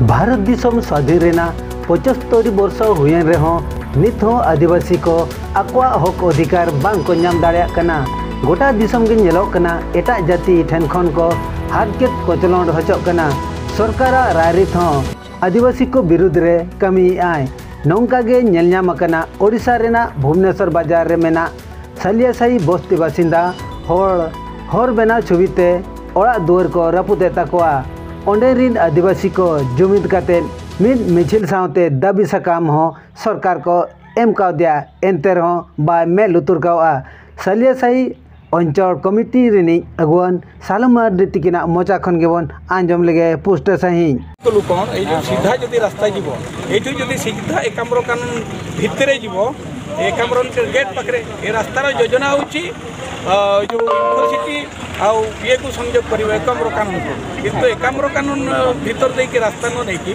भारत दिसम स्वाधीन 75 वर्ष हुए नित आदिवासी को आकवा हक अधिकार बांग को नाम दाड़ेयाग कना। गोटा दिसम गे नेलोग कना एटा जाति ठेन खन को हारकेत कचलण हचोग कना। सरकार रायरित आदिवासी को विरुद्ध रे कमी आय नौका गे नेल ᱧᱟᱢ कना। ओडिशा रेना भुवनेश्वर बाजार रे मेना सालियासाई बस्ती बासिंदा हर बेना छुबीते ओड़ा दुआर को रापुते ताकोआ। ओंडेरिन आदिवासी को जुमिद काते मिद मिछिल सावते दाबी साकाम हो सरकार को एम काउदिया एनते रहो बाय मे लुतुर कावा। सालियासाई अंचल कमिटी रिनी अगुवन सालमार दितिकिना मोचा खन गेबन आंजम लगे पुष्ट सही तो लुकन ए जो सीधा जदी रास्ता जीवो एठु जदी सीधा एकाम्र कानून भितरे जीवो एकाम्र गेट पाखरे ए रास्तार योजना होची जो यूनिवर्सिटी आउ ये को संयोग करिवे एकाम्र कानून को किंतु एकाम्र कानून भीतर देकी रास्ता न नेकी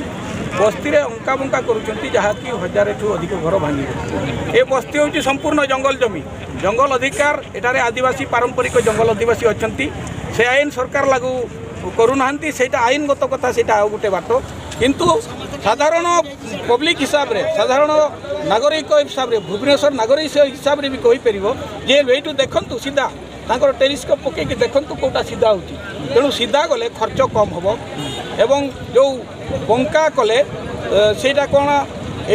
बस्ती रे अंका बंका करूचंती जहा कि 1000 ठू अधिक घर भांगी। ए बस्ती होची संपूर्ण जंगल जमी जंगल अधिकार एटारे आदिवासी पारंपरिक जंगल आदिवासी अछंती से आईन सरकार लागू करूनाहांती सेटा आईनगत कथा सेटा आ गुटे बाटो किंतु साधारण पब्लिक हिसाब रे साधारण नागरिक हिसाब रे भुवनेश्वर नागरिक हिसाब रे भी कहि परिबो जे वेटू देखंतु सीधा तांकर टेलिस्कोप पके कि देखंतु कोटा सीधा होची तेणु सीधा गले खर्च कम होबो एवं जो बंका कले सेटा कोन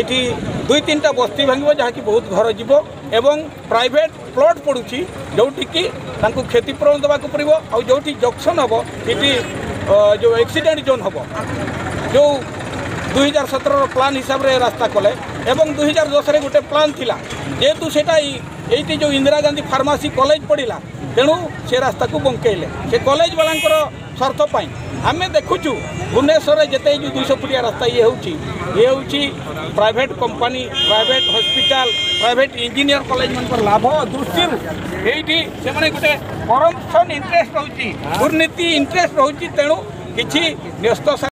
एठी 2-3टा बस्ती भांगिबो जहा कि बहुत घर जीवो एवं प्राइवेट प्लॉट पड़ुची जोठी कि तांको क्षतिपूरण देबाक पड़िबो आ जोठी जंक्शन हबो एठी जो एक्सीडेंट जोन हबो जो 2017 प्लान हिसाब रे रास्ता कले एवं 2010 रे गोटे प्लान थिला जेतु सेटा एठी जो इंदिरा गांधी फार्मेसी कॉलेज पड़िला तेणु से रास्ता को बंकेले से कॉलेज वालांकर स्वार्थ पाई आमे देखुचु भुवनेश्वर जिते जो 200 फुटिया रास्ता ये होची private company private hospital private engineer college मन पर लाभ दृष्टि एठी से माने गोटे करप्शन इंटरेस्ट होची दुर्नीति इंटरेस्ट होची तेणु किछि न्यस्त